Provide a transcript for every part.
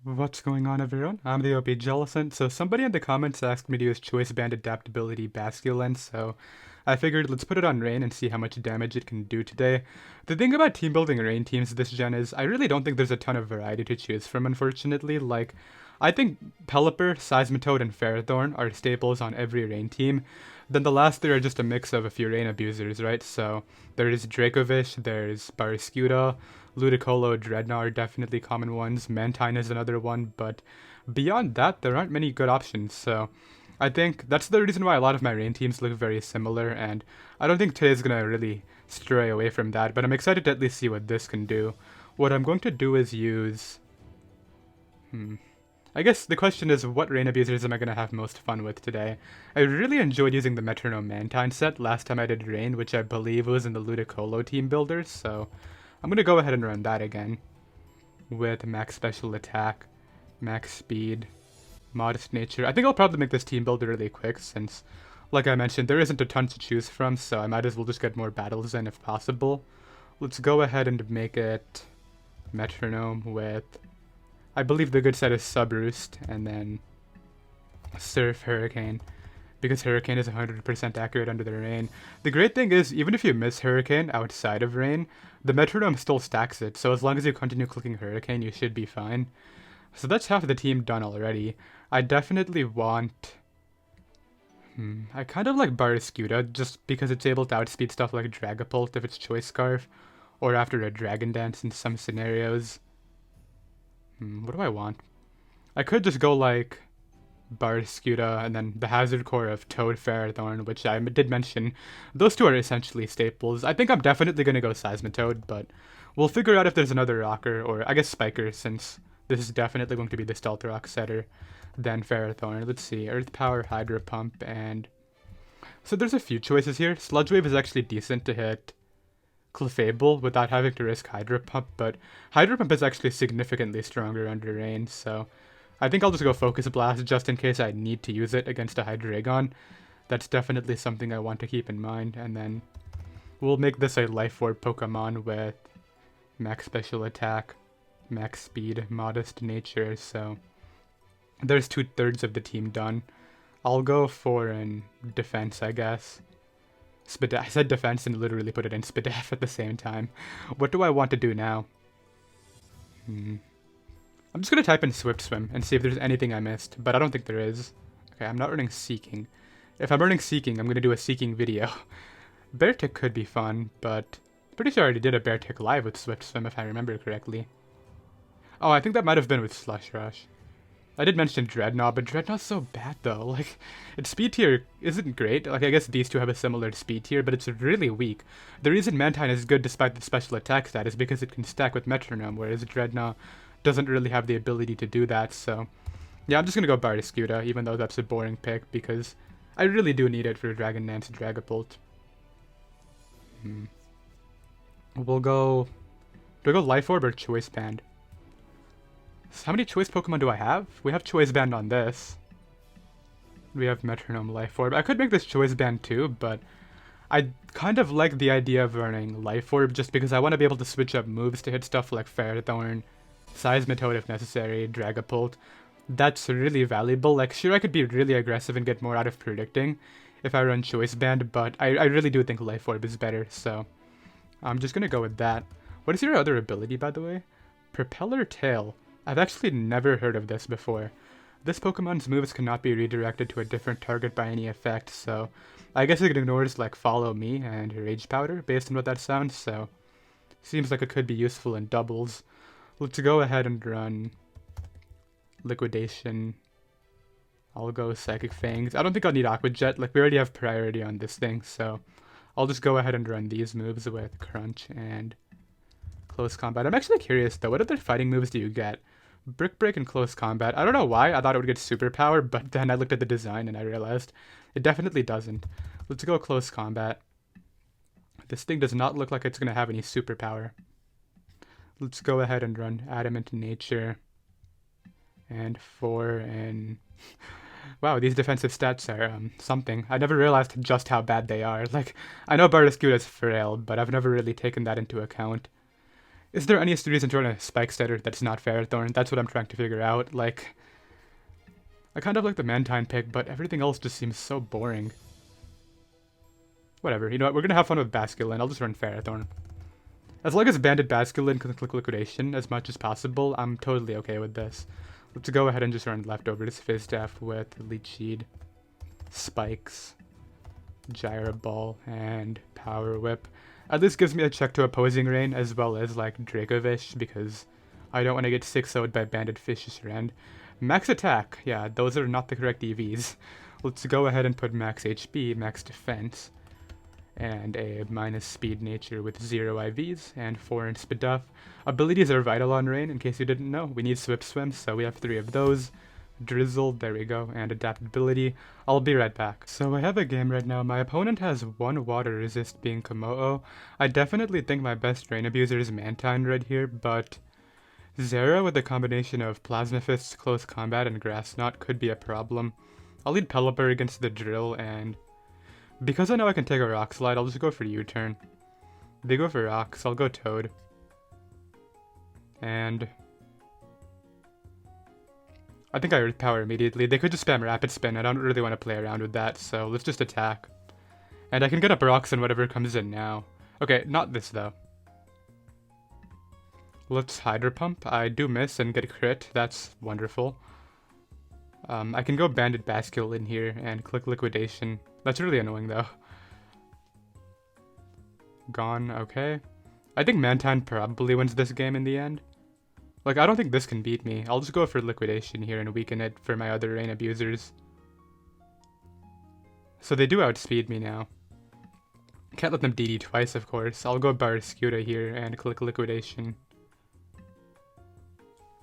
What's going on, everyone? I'm the OPJellicent. So somebody in the comments asked me to use Choice Band Adaptability Basculin, so I figured let's put it on Rain and see how much damage it can do today. The thing about team building Rain teams this gen is I really don't think there's a ton of variety to choose from, unfortunately. Like, I think Pelipper, Seismitoad, and Ferrothorn are staples on every Rain team. Then the last three are just a mix of a few Rain abusers, right? So there's Dracovish, there's Barraskewda, Ludicolo, Dreadnought are definitely common ones. Mantine is another one, but beyond that, there aren't many good options. So I think that's the reason why a lot of my Rain teams look very similar, and I don't think today's gonna really stray away from that, but I'm excited to at least see what this can do. What I'm going to do is use... I guess the question is, what Rain abusers am I going to have most fun with today? I really enjoyed using the Metronome Mantine set last time I did Rain, which I believe was in the Ludicolo team builders, so I'm going to go ahead and run that again. With max special attack, max speed, modest nature. I think I'll probably make this team builder really quick since, like I mentioned, there isn't a ton to choose from, so I might as well just get more battles in if possible. Let's go ahead and make it Metronome with... I believe the good set is Roost, and then Surf Hurricane, because Hurricane is 100% accurate under the Rain. The great thing is, even if you miss Hurricane outside of Rain, the Metronome still stacks it, so as long as you continue clicking Hurricane, you should be fine. So that's half the team done already. I definitely want... I kind of like Barraskewda, just because it's able to outspeed stuff like Dragapult if it's Choice Scarf, or after a Dragon Dance in some scenarios. What do I want? I could just go like Basculin and then the Hazard Core of Toad Ferrothorn, which I did mention. Those two are essentially staples. I think I'm definitely going to go Seismitoad, but we'll figure out if there's another rocker, or I guess Spiker, since this is definitely going to be the Stealth Rock setter, than Ferrothorn. Let's see, Earth Power, Hydro Pump, and... So there's a few choices here. Sludge Wave is actually decent to hit Clefable without having to risk Hydro Pump, but Hydro Pump is actually significantly stronger under Rain, so I think I'll just go Focus Blast just in case I need to use it against a Hydreigon. That's definitely something I want to keep in mind, and then we'll make this a Life Orb Pokemon with max special attack, max speed, modest nature, so there's 2/3 of the team done. I'll go for an defense, I guess. I said defense and literally put it in Spidef at the same time. What do I want to do now? I'm just going to type in Swift Swim and see if there's anything I missed, but I don't think there is. Okay, I'm not running Seeking. If I'm running Seeking, I'm going to do a Seeking video. Bear Tick could be fun, but I'm pretty sure I already did a Bear Tick live with Swift Swim if I remember correctly. Oh, I think that might have been with Slush Rush. I did mention Dreadnought, but Dreadnought's so bad though. Like, its speed tier isn't great. Like, I guess these two have a similar speed tier, but it's really weak. The reason Mantine is good despite the special attack stat is because it can stack with Metronome, whereas Dreadnought doesn't really have the ability to do that, so... Yeah, I'm just gonna go Barraskewda, even though that's a boring pick, because I really do need it for Dragon Dance Dragapult. We'll go... Do I go Life Orb or Choice Band? So how many choice Pokemon do I have? We have Choice Band on this. We have Metronome Life Orb. I could make this Choice Band too, but I kind of like the idea of running Life Orb just because I want to be able to switch up moves to hit stuff like Ferrothorn, Seismitoad if necessary, Dragapult. That's really valuable. Like, sure, I could be really aggressive and get more out of predicting if I run Choice Band, but I really do think Life Orb is better, so I'm just going to go with that. What is your other ability, by the way? Propeller Tail. I've actually never heard of this before. This Pokemon's moves cannot be redirected to a different target by any effect, so I guess it ignores like Follow Me and Rage Powder based on what that sounds, so seems like it could be useful in doubles. Let's go ahead and run Liquidation. I'll go Psychic Fangs. I don't think I'll need Aqua Jet, like we already have priority on this thing, so I'll just go ahead and run these moves with Crunch and Close Combat. I'm actually curious though, what other fighting moves do you get? Brick Break and Close Combat. I don't know why I thought it would get Superpower, but then I looked at the design and I realized it definitely doesn't. Let's go Close Combat. This thing does not look like it's going to have any Superpower. Let's go ahead and run Adamant Nature. And 4 and... Wow, these defensive stats are something. I never realized just how bad they are. Like, I know Barraskewda is frail, but I've never really taken that into account. Is there any reason to run a Spike Setter that's not Ferrothorn? That's what I'm trying to figure out. Like, I kind of like the Mantine pick, but everything else just seems so boring. Whatever, you know what, we're gonna have fun with Basculin. I'll just run Ferrothorn. As long as Banded Basculin can click Liquidation as much as possible, I'm totally okay with this. Let's go ahead and just run Leftovers Fizzstaff with Leech Seed, Spikes, Gyro Ball, and Power Whip. At least gives me a check to opposing rain as well as like Dracovish, because I don't want to get 6-0'd by Banded Fish's Rend. Max Attack, yeah, those are not the correct EVs. Let's go ahead and put Max HP, Max Defense, and a minus Speed Nature with 0 IVs and 4 in Speed Duff. Abilities are vital on rain, in case you didn't know. We need Swift Swim, so we have 3 of those. Drizzle, there we go, and Adaptability. I'll be right back. So I have a game right now. My opponent has 1 water resist, being Komodo. I definitely think my best rain abuser is Mantine right here, but Zera with a combination of Plasma Fists, Close Combat, and Grass Knot could be a problem. I'll lead Pelipper against the Drill, and because I know I can take a Rock Slide, I'll just go for U-turn. They go for Rocks, I'll go Toad. And I think I Earth Power immediately. They could just spam Rapid Spin. I don't really want to play around with that, so let's just attack. And I can get up rocks and whatever comes in now. Okay, not this though. Let's Hydro Pump. I do miss and get a crit. That's wonderful. I can go Banded Basculin in here and click Liquidation. That's really annoying though. Gone, okay. I think Mantine probably wins this game in the end. Like, I don't think this can beat me. I'll just go for Liquidation here and weaken it for my other rain abusers. So they do outspeed me now. Can't let them DD twice, of course. I'll go Basculin here and click Liquidation.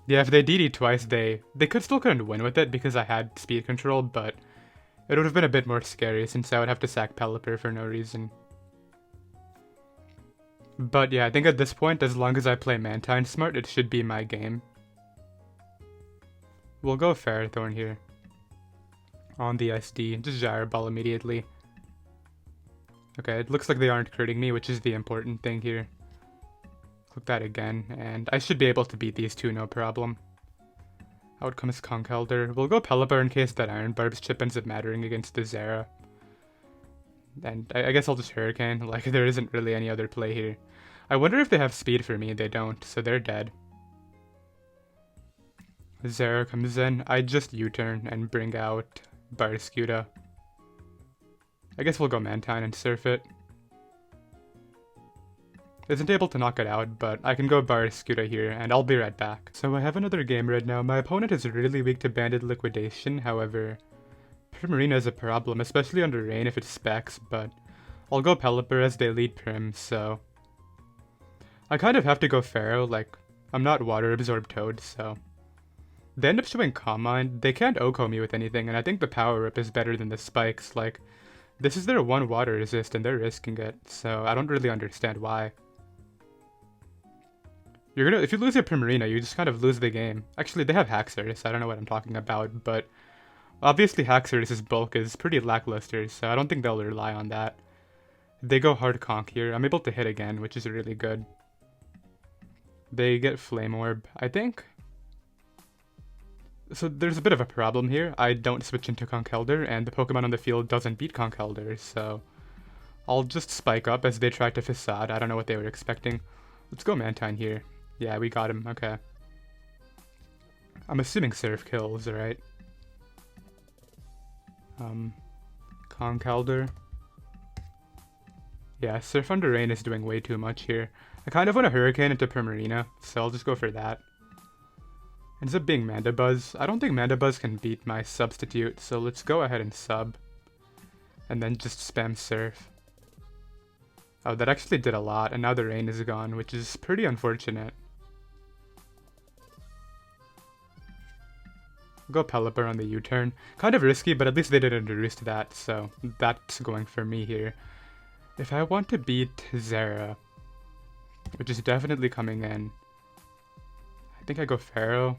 Yeah, if they DD twice, they couldn't win with it because I had speed control, but it would have been a bit more scary since I would have to sack Pelipper for no reason. But yeah, I think at this point, as long as I play Mantine smart, it should be my game. We'll go Ferrothorn here. On the SD, just Gyro Ball immediately. Okay, it looks like they aren't critting me, which is the important thing here. Click that again, and I should be able to beat these two, no problem. Out comes Conkeldurr. We'll go Pelipper in case that Iron Barb's chip ends up mattering against the Zera. And I guess I'll just Hurricane, like there isn't really any other play here. I wonder if they have speed for me. They don't, so they're dead. Zera comes in. I just U-turn and bring out Basculin. I guess we'll go Mantine and Surf it. Isn't able to knock it out, but I can go Basculin here, and I'll be right back. So I have another game right now. My opponent is really weak to Banded Liquidation, however, Primarina is a problem, especially under rain if it specs, but I'll go Pelipper as they lead Prim, so I kind of have to go Pharaoh. Like, I'm not Water Absorb Toad, so they end up showing Calm Mind. They can't OHKO me with anything, and I think the Power Whip is better than the Spikes. Like, this is their 1 water resist, and they're risking it, so I don't really understand why. If you lose your Primarina, you just kind of lose the game. Actually, they have Haxorus, I don't know what I'm talking about, but obviously Haxorus' bulk is pretty lackluster, so I don't think they'll rely on that. They go hard Conk here. I'm able to hit again, which is really good. They get Flame Orb, I think. So there's a bit of a problem here. I don't switch into Conkeldurr, and the Pokemon on the field doesn't beat Conkeldurr, so I'll just spike up as they try to Facade. I don't know what they were expecting. Let's go Mantine here. Yeah, we got him. Okay. I'm assuming Surf kills, right? Conkeldurr. Yeah, Surf under Rain is doing way too much here. I kind of want to Hurricane into Primarina, so I'll just go for that. Ends up being Mandibuzz. I don't think Mandibuzz can beat my substitute, so let's go ahead and sub. And then just spam Surf. Oh, that actually did a lot, and now the rain is gone, which is pretty unfortunate. Go Pelipper on the U-turn. Kind of risky, but at least they didn't Roost that, so that's going for me here. If I want to beat Zera, which is definitely coming in, I think I go Pharaoh.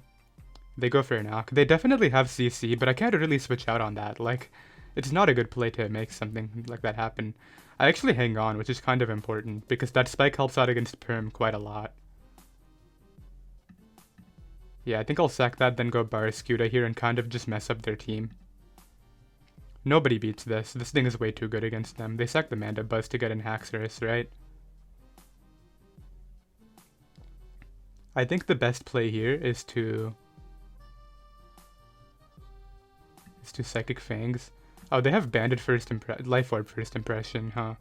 They go for a knock. They definitely have CC, but I can't really switch out on that. Like, it's not a good play to make something like that happen. I actually hang on, which is kind of important, because that Spike helps out against Perm quite a lot. Yeah, I think I'll sack that, then go Basculin here and kind of just mess up their team. Nobody beats this. This thing is way too good against them. They sack the Mandibuzz to get in Haxorus, right? I think the best play here is to Psychic Fangs. Oh, they have Banded Life Orb first impression, huh?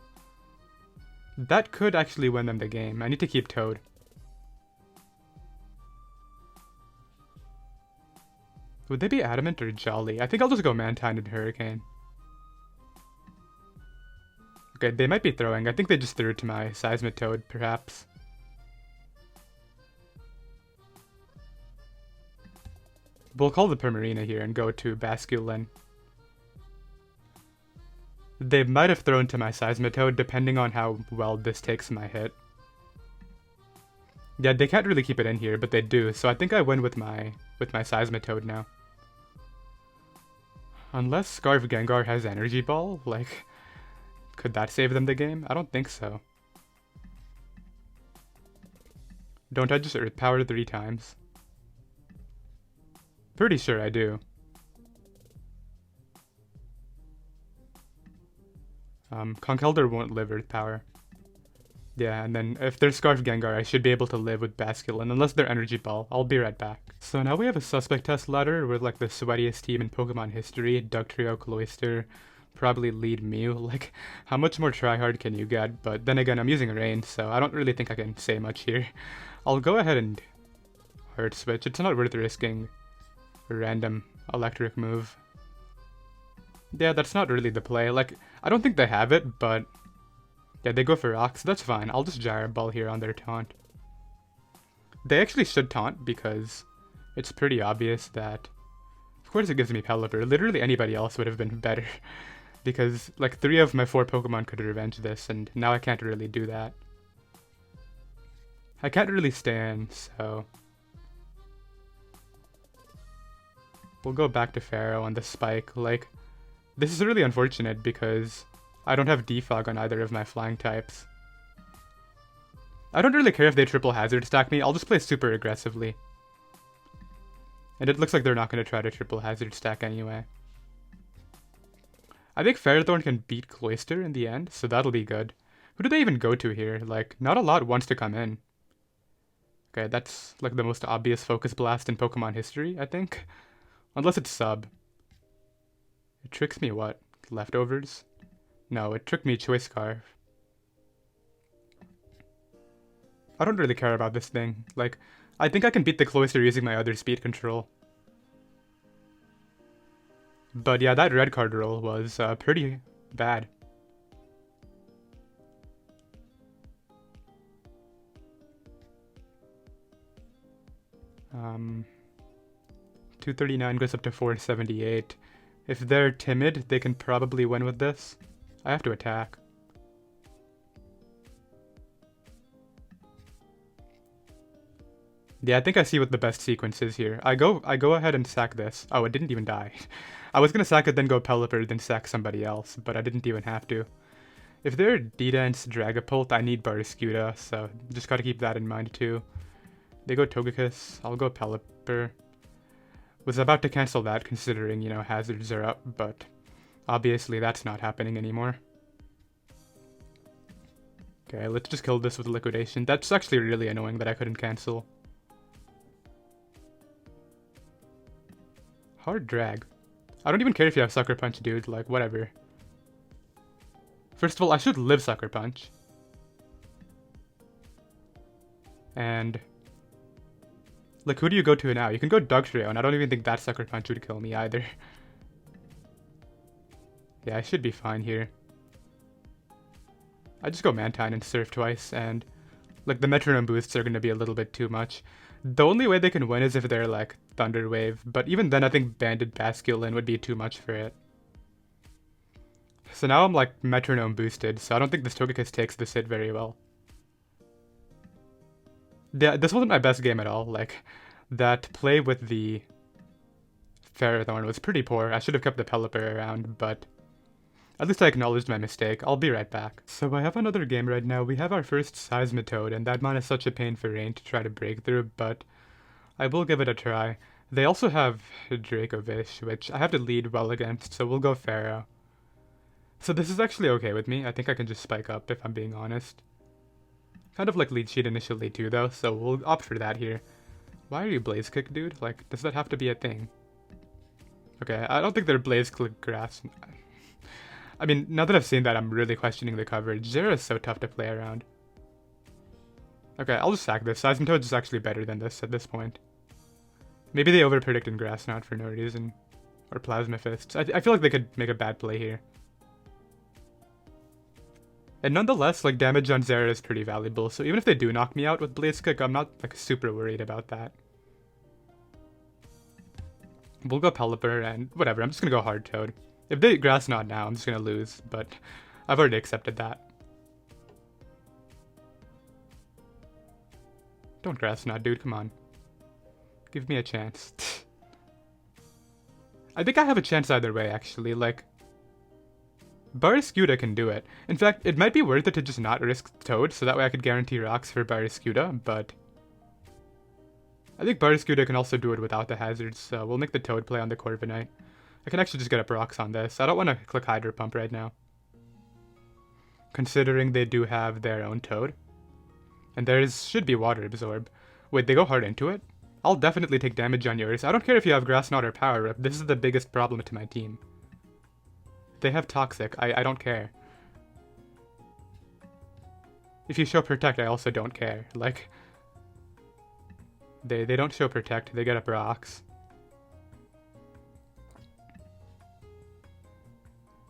That could actually win them the game. I need to keep Toad. Would they be Adamant or Jolly? I think I'll just go Mantine and Hurricane. Okay, they might be throwing. I think they just threw it to my Seismitoad, perhaps. We'll call the Primarina here and go to Basculin. They might have thrown to my Seismitoad, depending on how well this takes my hit. Yeah, they can't really keep it in here, but they do, so I think I win with my Seismitoad now. Unless Scarf Gengar has Energy Ball, like, could that save them the game? I don't think so. Don't I just Earth Power 3 times? Pretty sure I do. Conkeldurr won't live Earth Power. Yeah, and then if they're Scarf Gengar, I should be able to live with Basculin, unless they're Energy Ball. I'll be right back. So now we have a suspect test ladder with like the sweatiest team in Pokemon history. Dugtrio, Cloyster, probably lead Mew. Like, how much more tryhard can you get? But then again, I'm using Rain, so I don't really think I can say much here. I'll go ahead and Hard Switch. It's not worth risking a random electric move. Yeah, that's not really the play. Like, I don't think they have it, but yeah, they go for rocks. That's fine. I'll just Gyro Ball here on their taunt. They actually should taunt because it's pretty obvious that... Of course it gives me Pelipper. Literally anybody else would have been better. Because, like, 3 of my 4 Pokemon could revenge this, and now I can't really do that. I can't really stand, so... We'll go back to Pharaoh on the Spike. Like, this is really unfortunate because I don't have Defog on either of my flying types. I don't really care if they triple hazard stack me, I'll just play super aggressively. And it looks like they're not going to try to triple hazard stack anyway. I think Ferrothorn can beat Cloyster in the end, so that'll be good. Who do they even go to here? Like, not a lot wants to come in. Okay, that's like the most obvious Focus Blast in Pokemon history, I think. Unless it's Sub. It tricks me what? Leftovers? No, it tricked me Choice Scarf. I don't really care about this thing. Like, I think I can beat the Cloyster using my other speed control. But yeah, that red card roll was pretty bad. Um, 239 goes up to 478. If they're timid, they can probably win with this. I have to attack. Yeah, I think I see what the best sequence is here. I go ahead and sack this. Oh, it didn't even die. I was gonna sack it, then go Pelipper, then sack somebody else, but I didn't even have to. If they're D-Dance Dragapult, I need Barraskewda, so just gotta keep that in mind too. They go Togekiss, I'll go Pelipper. Was about to cancel that considering, you know, hazards are up, but obviously that's not happening anymore. Okay, let's just kill this with Liquidation. That's actually really annoying that I couldn't cancel. Hard drag. I don't even care if you have Sucker Punch, dude. Like, whatever. First of all, I should live Sucker Punch. And... like, who do you go to now? You can go Dugtrio, and I don't even think that Sucker Punch would kill me either. Yeah, I should be fine here. I just go Mantine and Surf twice, and... like, the Metronome boosts are going to be a little bit too much. The only way they can win is if they're, like, Thunder Wave, but even then I think Banded Basculin would be too much for it. So now I'm, like, Metronome boosted, so I don't think this Togekiss takes this hit very well. Yeah, this wasn't my best game at all. Like, that play with the Ferrothorn was pretty poor. I should have kept the Pelipper around, but at least I acknowledged my mistake. I'll be right back. So I have another game right now. We have our first Seismitoad, and that man is such a pain for Rain to try to break through, but I will give it a try. They also have Dracovish, which I have to lead well against, so we'll go Pharaoh. So this is actually okay with me. I think I can just spike up if I'm being honest. Kind of like lead sheet initially too though, so we'll opt for that here. Why are you Blaze Kick, dude? Like, does that have to be a thing? Okay, I don't think they're Blaze Kick grass. I mean, now that I've seen that, I'm really questioning the coverage. Zera is so tough to play around. Okay, I'll just sack this. Seismitoad is actually better than this at this point. Maybe they overpredict in Grass Knot for no reason. Or Plasma Fists. I feel like they could make a bad play here. And nonetheless, like, damage on Zera is pretty valuable, so even if they do knock me out with Blaze Kick, I'm not, like, super worried about that. We'll go Pelipper, and whatever, I'm just gonna go Hard Toad. If they Grass Knot now, I'm just gonna lose, but I've already accepted that. Don't Grass Knot, dude, come on. Give me a chance. I think I have a chance either way, actually, like... Barraskewda can do it. In fact, it might be worth it to just not risk Toad, so that way I could guarantee rocks for Barraskewda, but... I think Barraskewda can also do it without the hazards, so we'll make the Toad play on the Corviknight. I can actually just get up rocks on this. I don't want to click Hydro Pump right now. Considering they do have their own Toad. And theirs should be Water Absorb. Wait, they go hard into it? I'll definitely take damage on yours. I don't care if you have Grass Knot or Power Whip, this is the biggest problem to my team. They have Toxic, I don't care. If you show Protect, I also don't care. Like, they don't show Protect, they get up rocks.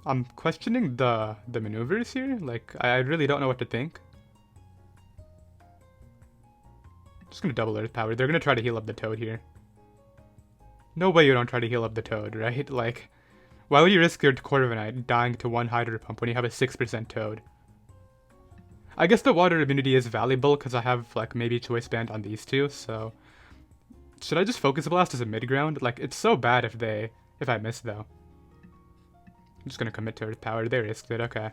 I'm questioning the maneuvers here, like, I really don't know what to think. Just gonna double Earth Power, they're gonna try to heal up the Toad here. No way you don't try to heal up the Toad, right? Like... Why would you risk your Corviknight dying to one Hydro Pump when you have a 6% Toad? I guess the Water Immunity is valuable because I have, like, maybe Choice Band on these two, so... Should I just Focus Blast as a mid-ground? Like, it's so bad if I miss, though. I'm just gonna commit to Earth Power. They risked it, okay.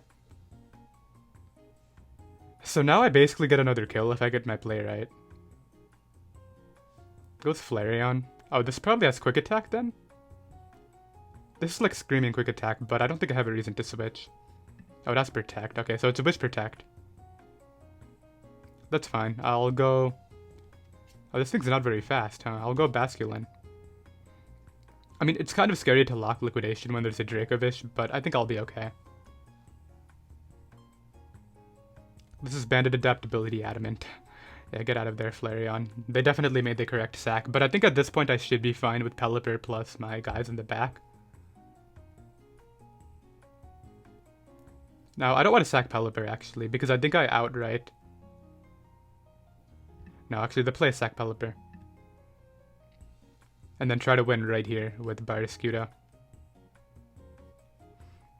So now I basically get another kill if I get my play right. Goes Flareon. Oh, this probably has Quick Attack, then? This is like screaming Quick Attack, but I don't think I have a reason to switch. Oh, that's Protect. Okay, so it's a Wish Protect. That's fine. I'll go... Oh, this thing's not very fast, huh? I'll go Basculin. I mean, it's kind of scary to lock Liquidation when there's a Dracovish, but I think I'll be okay. This is Banded Adaptability Adamant. Yeah, get out of there, Flareon. They definitely made the correct sack, but I think at this point I should be fine with Pelipper plus my guys in the back. Now, I don't want to sack Pelipper, actually, because I think I outright... No, actually, the play is sack Pelipper. And then try to win right here with Barraskewda.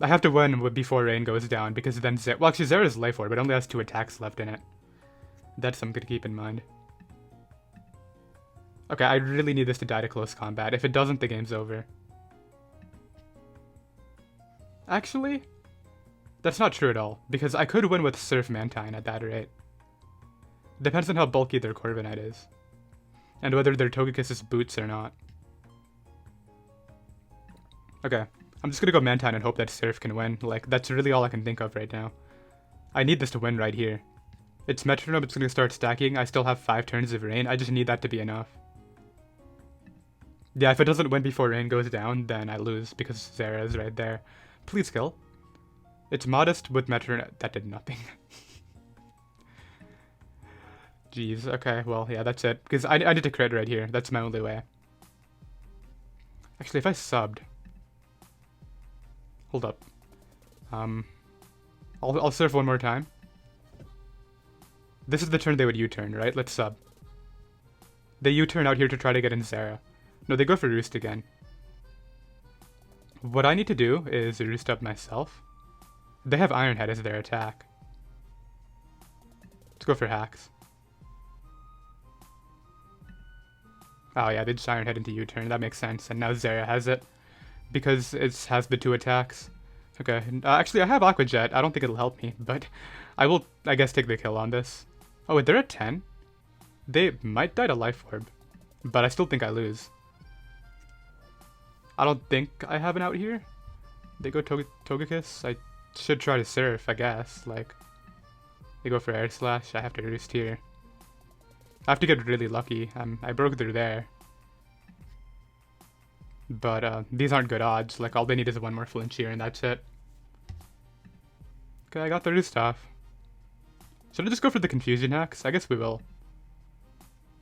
I have to win before Rain goes down, because then well, actually, Zera's Life Orb, but only has 2 attacks left in it. That's something to keep in mind. Okay, I really need this to die to close combat. If it doesn't, the game's over. Actually... That's not true at all, because I could win with Surf Mantine at that rate. Depends on how bulky their Corviknight is. And whether their Togekiss is boots or not. Okay, I'm just gonna go Mantine and hope that Surf can win. Like, that's really all I can think of right now. I need this to win right here. It's Metronome, it's gonna start stacking, I still have 5 turns of Rain, I just need that to be enough. Yeah, if it doesn't win before Rain goes down, then I lose, because Zera is right there. Please kill. It's Modest with Metronome. That did nothing. Jeez, okay, well, yeah, that's it. Because I need to crit right here. That's my only way. Actually, if I subbed... Hold up. I'll surf one more time. This is the turn they would U-turn, right? Let's sub. They U-turn out here to try to get in Zera. No, they go for Roost again. What I need to do is Roost up myself. They have Iron Head as their attack. Let's go for hacks. Oh yeah, they just Iron Head into U-turn. That makes sense. And now Zera has it. Because it has the 2 attacks. Okay. Actually, I have Aqua Jet. I don't think it'll help me. But I will, I guess, take the kill on this. Oh, wait, they're at 10? They might die to Life Orb. But I still think I lose. I don't think I have an out here. They go Togekiss. I should try to surf, I guess. Like, they go for Air Slash. I have to Roost here. I have to get really lucky. I broke through there. But these aren't good odds. Like, all they need is one more flinch here, and that's it. Okay, I got the Roost off. Should I just go for the Confusion Hacks? I guess we will.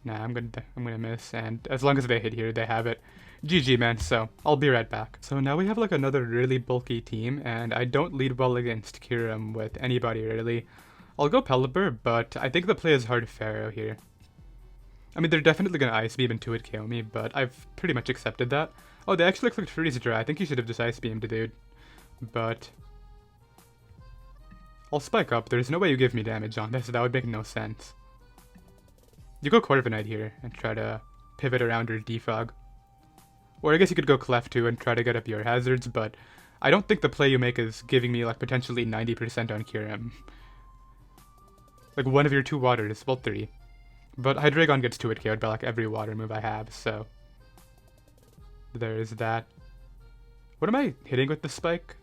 Nah, I'm gonna miss, and as long as they hit here, they have it. GG, man, so I'll be right back. So now we have like another really bulky team, and I don't lead well against Kyurem with anybody really. I'll go Pelipper, but I think the play is hard Pharaoh here. I mean, they're definitely gonna Ice Beam and 2-hit KO me, but I've pretty much accepted that. Oh, they actually clicked Freeze Dry. I think you should have just Ice Beamed, dude. But I'll Spike Up. There's no way you give me damage on this. That would make no sense. You go Corviknight here and try to pivot around or defog. Or I guess you could go Clef too and try to get up your hazards, but I don't think the play you make is giving me like potentially 90% on Kyurem. Like one of your 2 waters, well 3. But Hydreigon gets 2-hit KO'd by like every water move I have, so there's that. What am I hitting with the spike?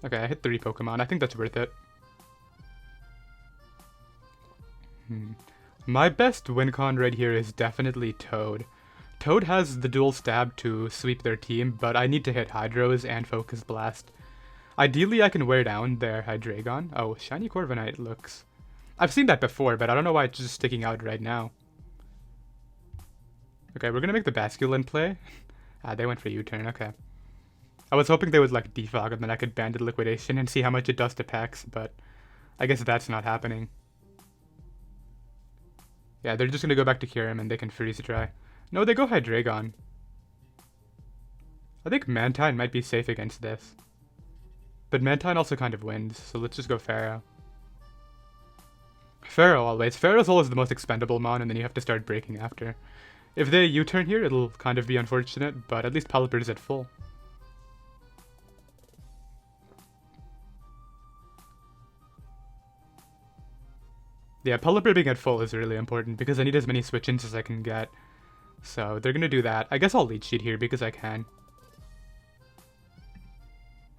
Okay, I hit 3 Pokemon. I think that's worth it. My best win con right here is definitely Toad. Toad has the dual stab to sweep their team, but I need to hit Hydros and Focus Blast. Ideally, I can wear down their Hydreigon. Oh, Shiny Corviknight looks... I've seen that before, but I don't know why it's just sticking out right now. Okay, we're gonna make the Basculin play. They went for U-turn, okay. I was hoping they would like defog and then I could Banded Liquidation and see how much it does to Pex, but I guess that's not happening. Yeah, they're just gonna go back to Kyurem and they can Freeze Dry. No, they go Hydreigon. I think Mantine might be safe against this. But Mantine also kind of wins, so let's just go Pharaoh. Pharaoh always. Pharaoh's always the most expendable mon, and then you have to start breaking after. If they U-turn here, it'll kind of be unfortunate, but at least Pelipper's at full. Yeah, Pelipper being at full is really important because I need as many switch-ins as I can get. So they're gonna do that. I guess I'll lead sheet here because I can.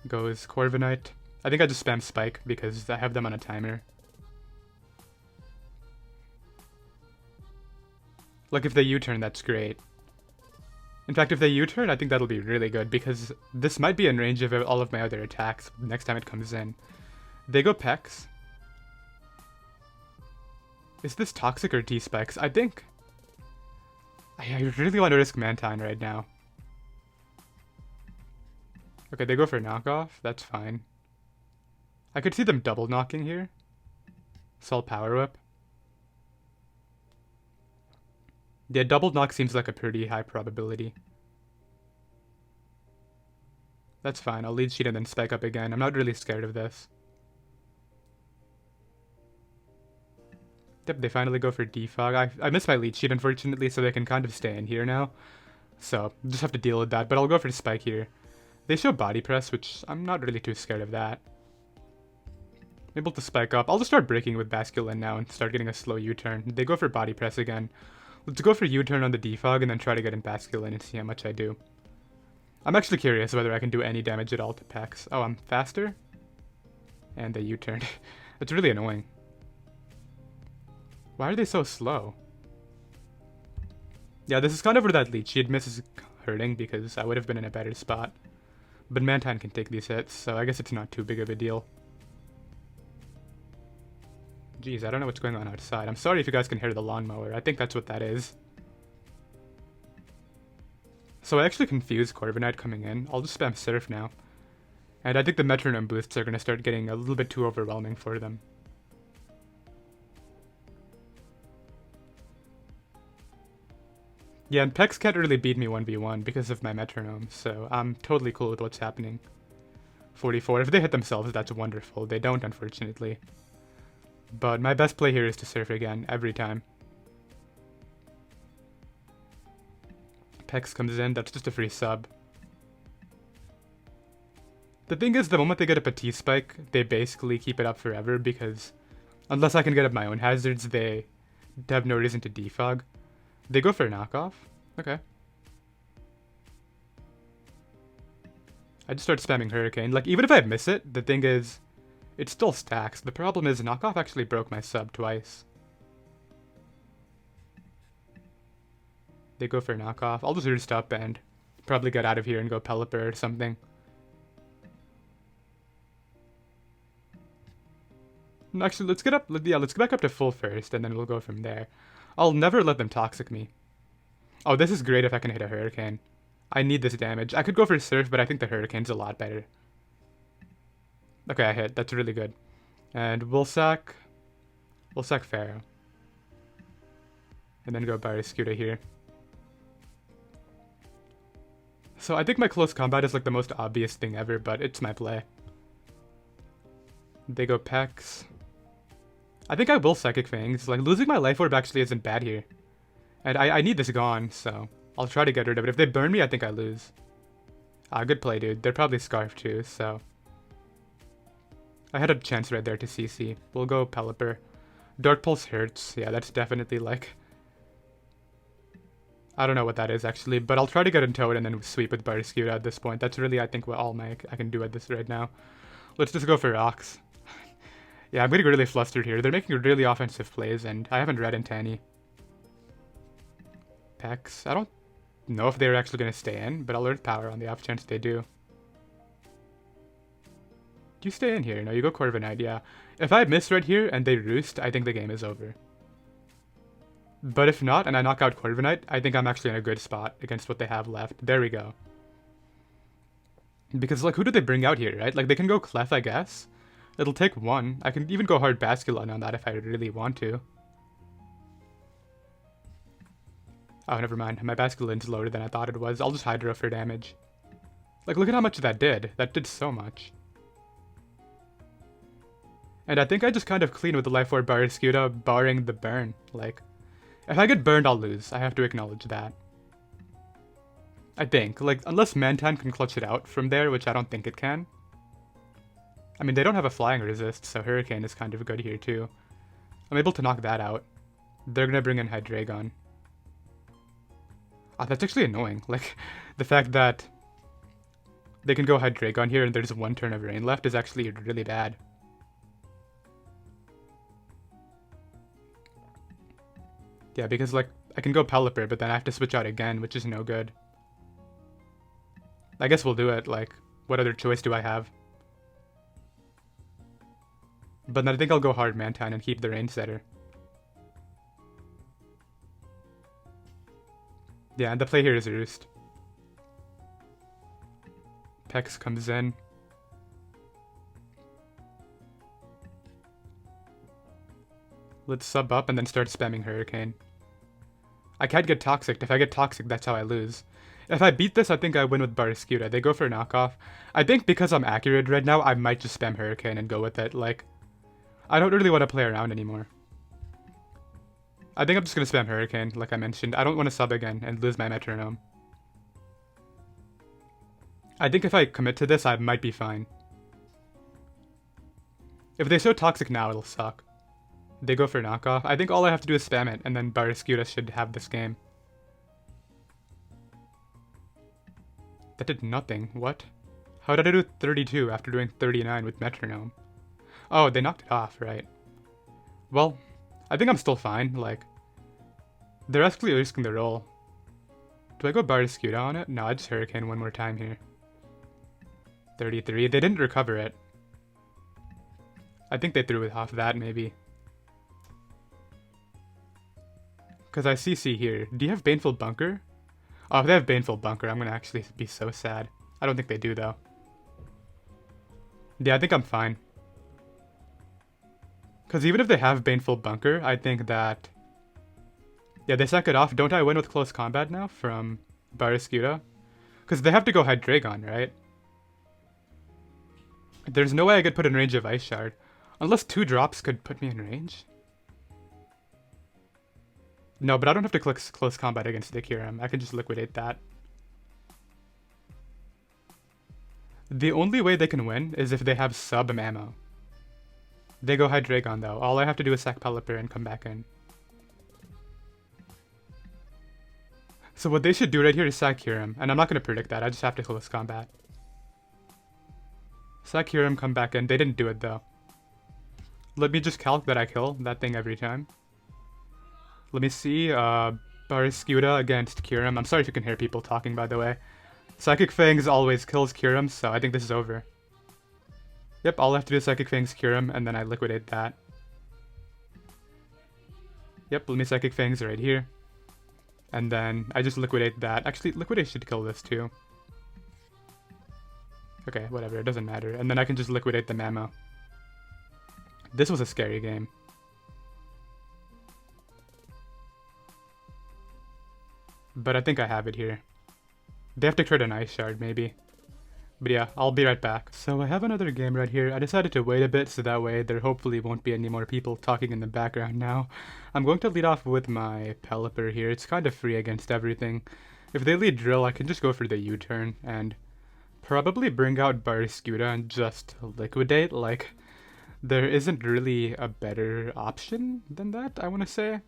Goes Corviknight. I think I just spam Spike because I have them on a timer. Like if they U-turn, that's great. In fact, if they U-turn, I think that'll be really good because this might be in range of all of my other attacks next time it comes in. They go Pex. Is this Toxic or T-Spikes? I think... I really want to risk Mantine right now. Okay, they go for knockoff. That's fine. I could see them double knocking here. So I'll Power Whip. Yeah, double knock seems like a pretty high probability. That's fine. I'll lead sheet and then Spike Up again. I'm not really scared of this. Yep, they finally go for defog. I missed my lead sheet, unfortunately, so they can kind of stay in here now. So, just have to deal with that, but I'll go for Spike here. They show Body Press, which I'm not really too scared of that. Able to Spike Up. I'll just start breaking with Basculin now and start getting a slow U-turn. They go for Body Press again. Let's go for U-turn on the defog and then try to get in Basculin and see how much I do. I'm actually curious whether I can do any damage at all to Pex. Oh, I'm faster? And they U-turned. It's really annoying. Why are they so slow? Yeah, this is kind of where that lead sheet miss is hurting because I would have been in a better spot. But Mantine can take these hits, so I guess it's not too big of a deal. Jeez, I don't know what's going on outside. I'm sorry if you guys can hear the lawnmower. I think that's what that is. So I actually confused Corviknight coming in. I'll just spam Surf now. And I think the Metronome boosts are going to start getting a little bit too overwhelming for them. Yeah, and Pex can't really beat me 1v1 because of my Metronome, so I'm totally cool with what's happening. 44. If they hit themselves, that's wonderful. They don't, unfortunately. But my best play here is to Surf again, every time. Pex comes in, that's just a free sub. The thing is, the moment they get up a T-Spike, they basically keep it up forever because unless I can get up my own hazards, they have no reason to defog. They go for a knockoff? Okay. I just start spamming Hurricane. Like, even if I miss it, the thing is, it still stacks. The problem is knockoff actually broke my sub twice. They go for a knockoff. I'll just Roost up and probably get out of here and go Pelipper or something. Actually, let's get up. Yeah, let's get back up to full first, and then we'll go from there. I'll never let them Toxic me. Oh, this is great if I can hit a Hurricane. I need this damage. I could go for Surf, but I think the Hurricane's a lot better. Okay, I hit. That's really good. And we'll sack Pharaoh. And then go Basculin here. So I think my close combat is like the most obvious thing ever, but it's my play. They go Pex. I think I will Psychic Fangs. Like, losing my Life Orb actually isn't bad here. And I need this gone, so I'll try to get rid of it. If they burn me, I think I lose. Good play, dude. They're probably Scarf too, so I had a chance right there to CC. We'll go Pelipper. Dark Pulse hurts. Yeah, that's definitely like... I don't know what that is actually, but I'll try to get into it and then sweep with Basculin at this point. That's really, I think, what all I can do at this right now. Let's just go for Rocks. Yeah, I'm getting really flustered here. They're making really offensive plays, and I haven't read into any. Pex. I don't know if they're actually going to stay in, but I'll Earth Power on the off chance they do. Do you stay in here? No, you go Corviknight, yeah. If I miss right here and they Roost, I think the game is over. But if not, and I knock out Corviknight, I think I'm actually in a good spot against what they have left. There we go. Because, like, who do they bring out here, right? Like, they can go Clef, I guess. It'll take one. I can even go hard Basculin on that if I really want to. Oh, never mind. My Basculin's lower than I thought it was. I'll just Hydro for damage. Like, look at how much that did. That did so much. And I think I just kind of clean with the Life Orb Basculin, barring the burn. Like, if I get burned, I'll lose. I have to acknowledge that. I think. Like, unless Mantine can clutch it out from there, which I don't think it can. I mean, they don't have a flying resist, so Hurricane is kind of good here, too. I'm able to knock that out. They're gonna bring in Hydreigon. Ah, that's actually annoying. Like, the fact that they can go Hydreigon here and there's one turn of rain left is actually really bad. Yeah, because, like, I can go Pelipper, but then I have to switch out again, which is no good. I guess we'll do it. Like, what other choice do I have? But then I think I'll go hard Mantine and keep the Rain Setter. Yeah, and the play here is Roost. Pex comes in. Let's sub up and then start spamming Hurricane. I can't get Toxic. If I get Toxic, that's how I lose. If I beat this, I think I win with Basculin. They go for a knockoff. I think because I'm accurate right now, I might just spam Hurricane and go with it. Like, I don't really want to play around anymore. I think I'm just going to spam Hurricane, like I mentioned. I don't want to sub again and lose my Metronome. I think if I commit to this, I might be fine. If they show Toxic now, it'll suck. They go for knockoff. I think all I have to do is spam it, and then Basculin should have this game. That did nothing. What? How did I do 32 after doing 39 with Metronome? Oh, they knocked it off, right. Well, I think I'm still fine. Like, they're actually risking the roll. Do I go Basculin on it? No, I just Hurricane one more time here. 33. They didn't recover it. I think they threw it off that, maybe. Because I CC here. Do you have Baneful Bunker? Oh, if they have Baneful Bunker, I'm going to actually be so sad. I don't think they do, though. Yeah, I think I'm fine. Because even if they have Baneful Bunker, I think that... Yeah, they sack it off. Don't I win with close combat now from Basculin? Because they have to go Hydreigon, right? There's no way I could put in range of Ice Shard. Unless 2 drops could put me in range? No, but I don't have to click close combat against the Kyurem. I can just liquidate that. The only way they can win is if they have sub ammo. They go Hydreigon though. All I have to do is sack Pelipper and come back in. So what they should do right here is sack Kyurem, and I'm not going to predict that, I just have to close combat. Sack Kyurem, come back in. They didn't do it though. Let me just calc that I kill that thing every time. Let me see, Barraskewda against Kyurem. I'm sorry if you can hear people talking, by the way. Psychic Fangs always kills Kyurem, so I think this is over. Yep, all I have to do is Psychic Fangs Kyurem, and then I liquidate that. Yep, let me Psychic Fangs right here. And then I just liquidate that. Actually, Liquidation should kill this too. Okay, whatever, it doesn't matter. And then I can just liquidate the Mamo. This was a scary game. But I think I have it here. They have to crit an Ice Shard, maybe. But yeah, I'll be right back. So I have another game right here. I decided to wait a bit so that way there hopefully won't be any more people talking in the background now. I'm going to lead off with my Pelipper here. It's kind of free against everything. If they lead Drill, I can just go for the U-turn and probably bring out Barraskewda and just liquidate. Like, there isn't really a better option than that, I want to say.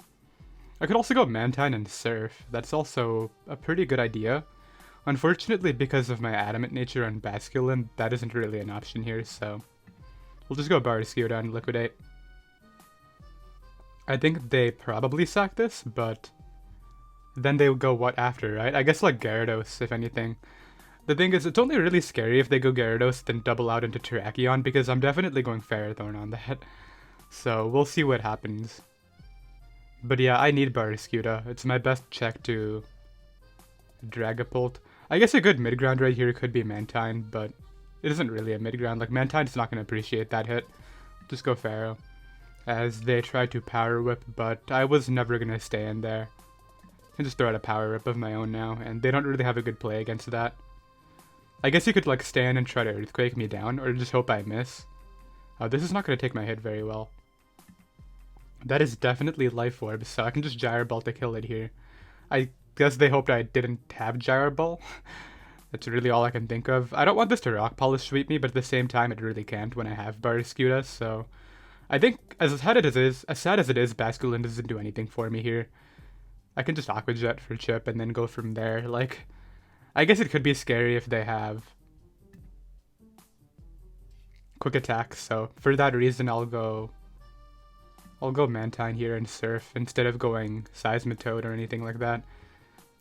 I could also go Mantine and Surf. That's also a pretty good idea. Unfortunately, because of my Adamant Nature on Basculin, that isn't really an option here, so we'll just go Barraskewda and liquidate. I think they probably sack this, but then they would go what after, right? I guess like Gyarados, if anything. The thing is, it's only really scary if they go Gyarados, then double out into Terrakion, because I'm definitely going Ferrothorn on that. So we'll see what happens. But yeah, I need Barraskewda. It's my best check to Dragapult. I guess a good mid-ground right here could be Mantine, but it isn't really a mid-ground. Like, Mantine's not going to appreciate that hit. Just go Pharaoh. As they try to Power Whip, but I was never going to stay in there. I can just throw out a Power Whip of my own now, and they don't really have a good play against that. I guess you could, like, stand and try to Earthquake me down, or just hope I miss. This is not going to take my hit very well. That is definitely Life Orb, so I can just Gyro Ball to kill it here. I guess they hoped I didn't have Gyro Ball. That's really all I can think of. I don't want this to Rock Polish sweep me, but at the same time, it really can't when I have Barraskewda, so I think, as sad as it is, Basculin doesn't do anything for me here. I can just Aqua Jet for chip and then go from there. Like, I guess it could be scary if they have Quick Attack, so for that reason, I'll go Mantine here and Surf instead of going Seismitoad or anything like that.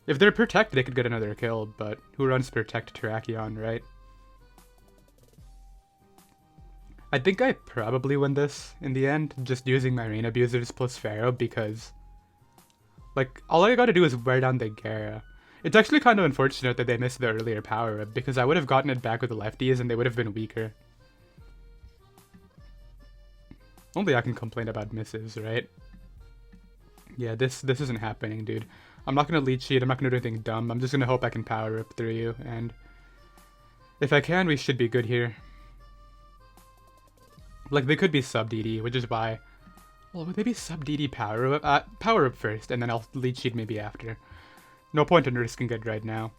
If they're Protect, they could get another kill, but who runs Protect Terrakion, right? I think I probably win this in the end, just using my Rain Abusers plus Pharaoh, because, like, all I gotta do is wear down the Gara. It's actually kind of unfortunate that they missed the earlier Power Up, because I would have gotten it back with the lefties and they would have been weaker. Only I can complain about misses, right? Yeah, this isn't happening, dude. I'm not gonna lead sheet, I'm not gonna do anything dumb, I'm just gonna hope I can Power Rip through you, and if I can, we should be good here. Like, they could be sub DD, which is why... Well, would they be sub DD Power Up? Power Up first, and then I'll lead sheet maybe after. No point in risking it right now.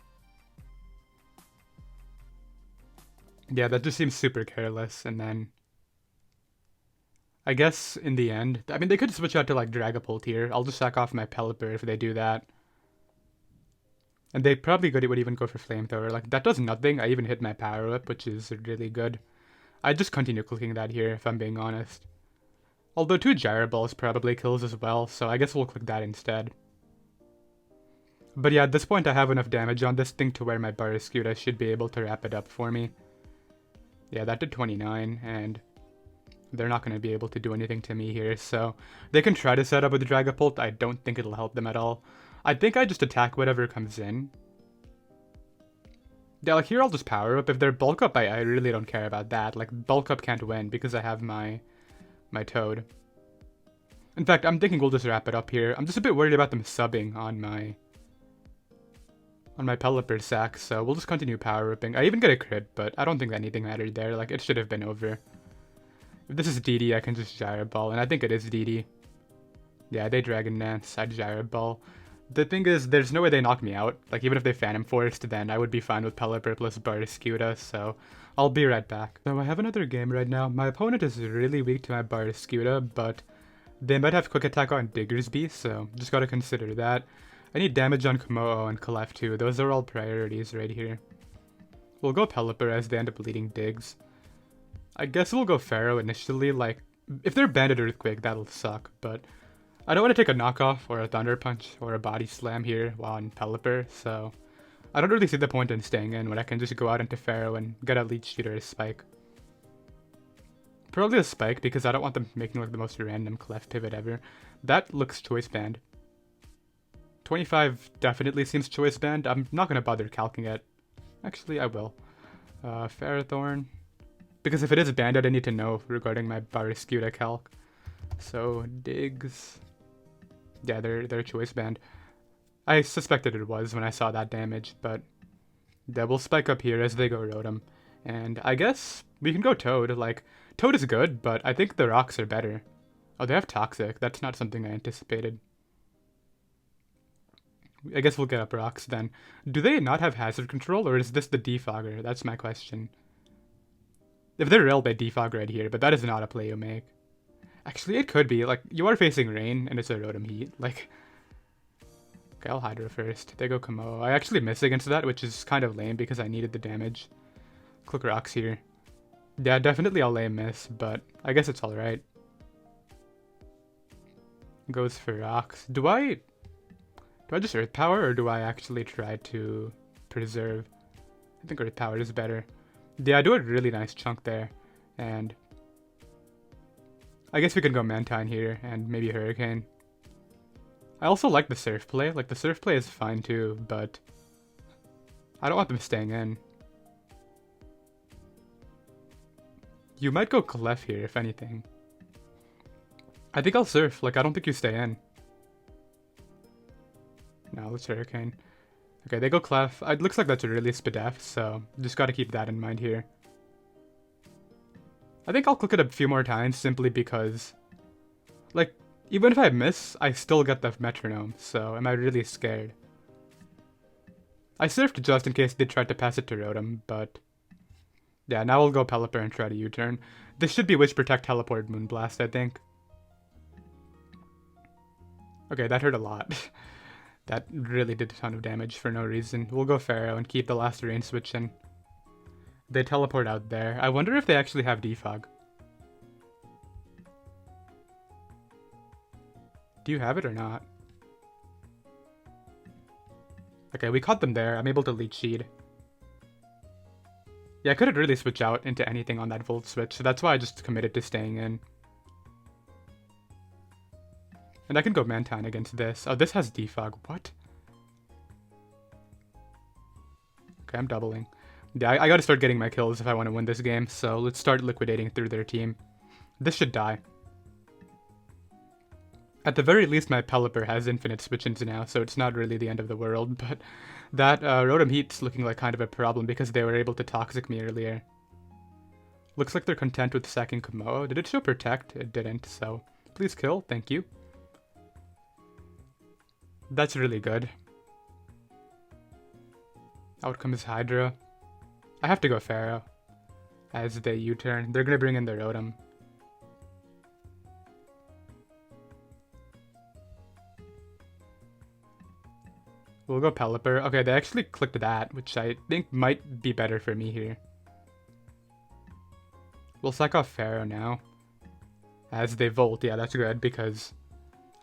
Yeah, that just seems super careless, and then... I guess, in the end, I mean, they could switch out to, like, Dragapult here. I'll just sack off my Pelipper if they do that. And they probably would even go for Flamethrower. Like, that does nothing. I even hit my Power Whip, which is really good. I just continue clicking that here, if I'm being honest. Although 2 Gyro Balls probably kills as well, so I guess we'll click that instead. But yeah, at this point I have enough damage on this thing to where my Barraskewda should be able to wrap it up for me. Yeah, that did 29, and... they're not going to be able to do anything to me here, so they can try to set up with Dragapult. I don't think it'll help them at all. I think I just attack whatever comes in. Yeah, like here I'll just Power Up. If they're Bulk Up, I really don't care about that. Like, Bulk Up can't win because I have my Toad. In fact, I'm thinking we'll just wrap it up here. I'm just a bit worried about them subbing on my Pelipper sack, so we'll just continue Power Ripping. I even get a crit, but I don't think anything mattered there. Like, it should have been over. If this is DD, I can just Gyro Ball, and I think it is DD. Yeah, they Dragon Dance, I Gyro Ball. The thing is, there's no way they knock me out. Like, even if they Phantom Forced, then I would be fine with Pelipper plus Barraskewda, so I'll be right back. So I have another game right now. My opponent is really weak to my Barraskewda, but they might have Quick Attack on Diggersby, so just gotta consider that. I need damage on Komodo and Clef too. Those are all priorities right here. We'll go Pelipper as they end up leading digs. I guess we'll go Pharaoh initially. Like, if they're Banded Earthquake, that'll suck, but I don't want to take a knockoff or a Thunder Punch or a Body Slam here while on Pelipper, so I don't really see the point in staying in when I can just go out into Pharaoh and get a Leech Seed or a Spike. Probably a Spike because I don't want them making like the most random Clef pivot ever. That looks Choice Band. 25 definitely seems Choice Band. I'm not going to bother calcing it. Actually, I will. Ferrothorn. Because if it is banded, I need to know regarding my Barraskewda calc. So, digs. Yeah, they're Choice Band. I suspected it was when I saw that damage, but yeah, we'll spike up here as they go Rotom. And I guess we can go Toad. Like, Toad is good, but I think the rocks are better. Oh, they have Toxic. That's not something I anticipated. I guess we'll get up rocks then. Do they not have hazard control, or is this the defogger? That's my question. If they're railed by defog right here, but that is not a play you make. Actually, it could be. Like, you are facing rain, and it's a Rotom Heat. Like, okay, I'll Hydro first. They go Komodo. I actually miss against that, which is kind of lame because I needed the damage. Click rocks here. Yeah, definitely I'll lame miss, but I guess it's alright. Goes for rocks. Do I just Earth Power, or do I actually try to preserve? I think Earth Power is better. Yeah, I do a really nice chunk there. And I guess we can go Mantine here, and maybe Hurricane. I also like the Surf play. Like, the Surf play is fine too, but I don't want them staying in. You might go Clef here, if anything. I think I'll Surf. Like, I don't think you stay in. No, let's Hurricane. Okay, they go Clef. It looks like that's a really Spadef, so just gotta keep that in mind here. I think I'll click it a few more times simply because, like, even if I miss, I still get the Metronome, so am I really scared? I Surfed just in case they tried to pass it to Rotom, but yeah, now we'll go Pelipper and try to U-turn. This should be Wish Protect, Teleport, Moonblast, I think. Okay, that hurt a lot. That really did a ton of damage for no reason. We'll go Pharaoh and keep the last rain switch in. They teleport out there. I wonder if they actually have defog. Do you have it or not? Okay, we caught them there. I'm able to Leech Seed. Yeah, I couldn't really switch out into anything on that Volt switch, so that's why I just committed to staying in. And I can go Mantine against this. Oh, this has defog. What? Okay, I'm doubling. Yeah, I gotta start getting my kills if I want to win this game, so let's start liquidating through their team. This should die. At the very least, my Pelipper has infinite switch-ins now, so it's not really the end of the world, but that Rotom Heat's looking like kind of a problem because they were able to Toxic me earlier. Looks like they're content with sacking Komodo. Did it show Protect? It didn't, so please kill, thank you. That's really good. Outcome is Hydra. I have to go Pharaoh. As they U-turn. They're gonna bring in the Rotom. We'll go Pelipper. Okay, they actually clicked that, which I think might be better for me here. We'll sack off Pharaoh now. As they Volt. Yeah, that's good because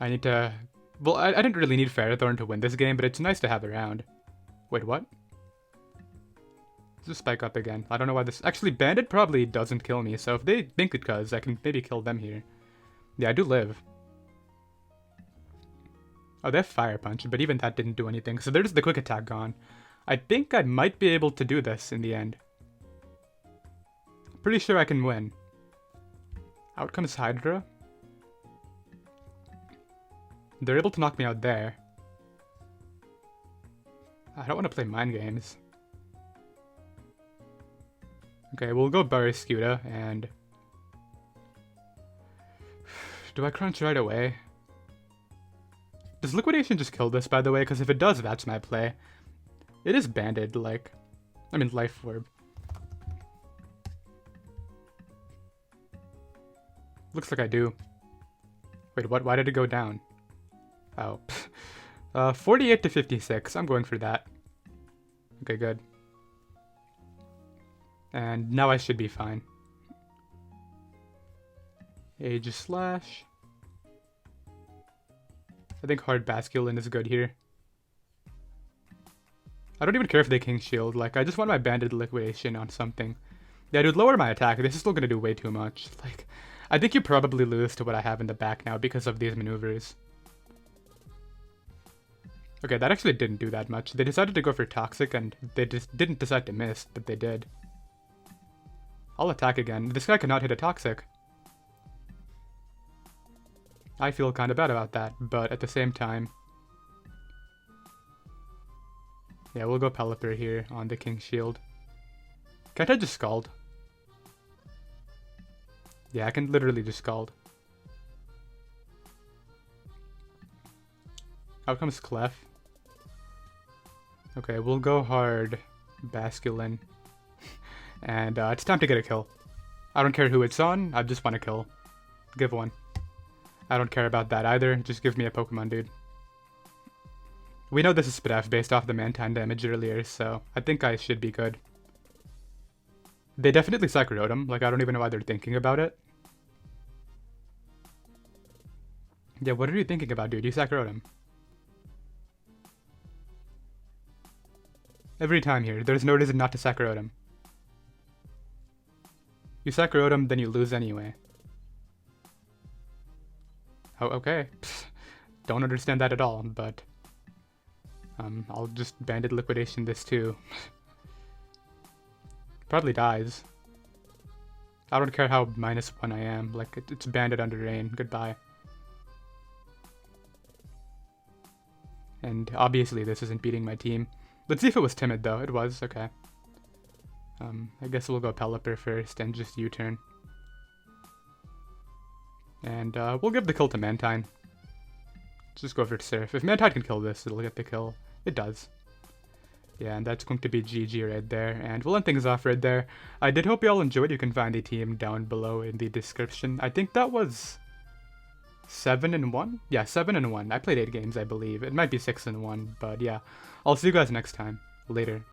I need to... Well, I didn't really need Ferrothorn to win this game, but it's nice to have around. Wait, what? Let's just spike up again. I don't know why this... Actually, Bandit probably doesn't kill me, so if they think it does, I can maybe kill them here. Yeah, I do live. Oh, they have Fire Punch, but even that didn't do anything, so there's the Quick Attack gone. I think I might be able to do this in the end. Pretty sure I can win. Out comes Hydra. They're able to knock me out there. I don't want to play mind games. Okay, we'll go Barraskewda, and... Do I crunch right away? Does Liquidation just kill this, by the way? Because if it does, that's my play. It is banded, like... I mean, Life Orb. Looks like I do. Wait, what? Why did it go down? Oh. 48 to 56. I'm going for that. Okay, good. And now I should be fine. Age Slash. I think hard Basculin is good here. I don't even care if they King Shield. Like, I just want my Banded Liquidation on something. Yeah, dude, lower my attack. This is still gonna do way too much. Like, I think you probably lose to what I have in the back now because of these maneuvers. Okay, that actually didn't do that much. They decided to go for Toxic, and they just didn't decide to miss, but they did. I'll attack again. This guy cannot hit a Toxic. I feel kind of bad about that, but at the same time... Yeah, we'll go Pelipper here on the King Shield. Can't I just Scald? Yeah, I can literally just Scald. Out comes Clef. Okay, we'll go hard Basculin. And it's time to get a kill. I don't care who it's on, I just want to kill. Give one. I don't care about that either, just give me a Pokemon, dude. We know this is Spidef based off the Mantine damage earlier, so I think I should be good. They definitely Psycho him, like I don't even know why they're thinking about it. Yeah, what are you thinking about, dude? You Psycho him. Every time here, there's no reason not to Psycho him. You Psycho him, then you lose anyway. Oh, okay. Pfft. Don't understand that at all, but... I'll just Banded Liquidation this too. Probably dies. I don't care how -1 I am, like, it's Banded under Rain, goodbye. And obviously this isn't beating my team. Let's see if it was Timid though, it was, okay. I guess we'll go Pelipper first and just U-turn. And we'll give the kill to Mantine. Let's just go for Surf. If Mantine can kill this, it'll get the kill. It does. Yeah, and that's going to be GG right there. And we'll end things off right there. I did hope you all enjoyed. You can find the team down below in the description. I think that was 7-1? Yeah, 7-1. I played 8 games, I believe. It might be 6-1, but yeah. I'll see you guys next time. Later.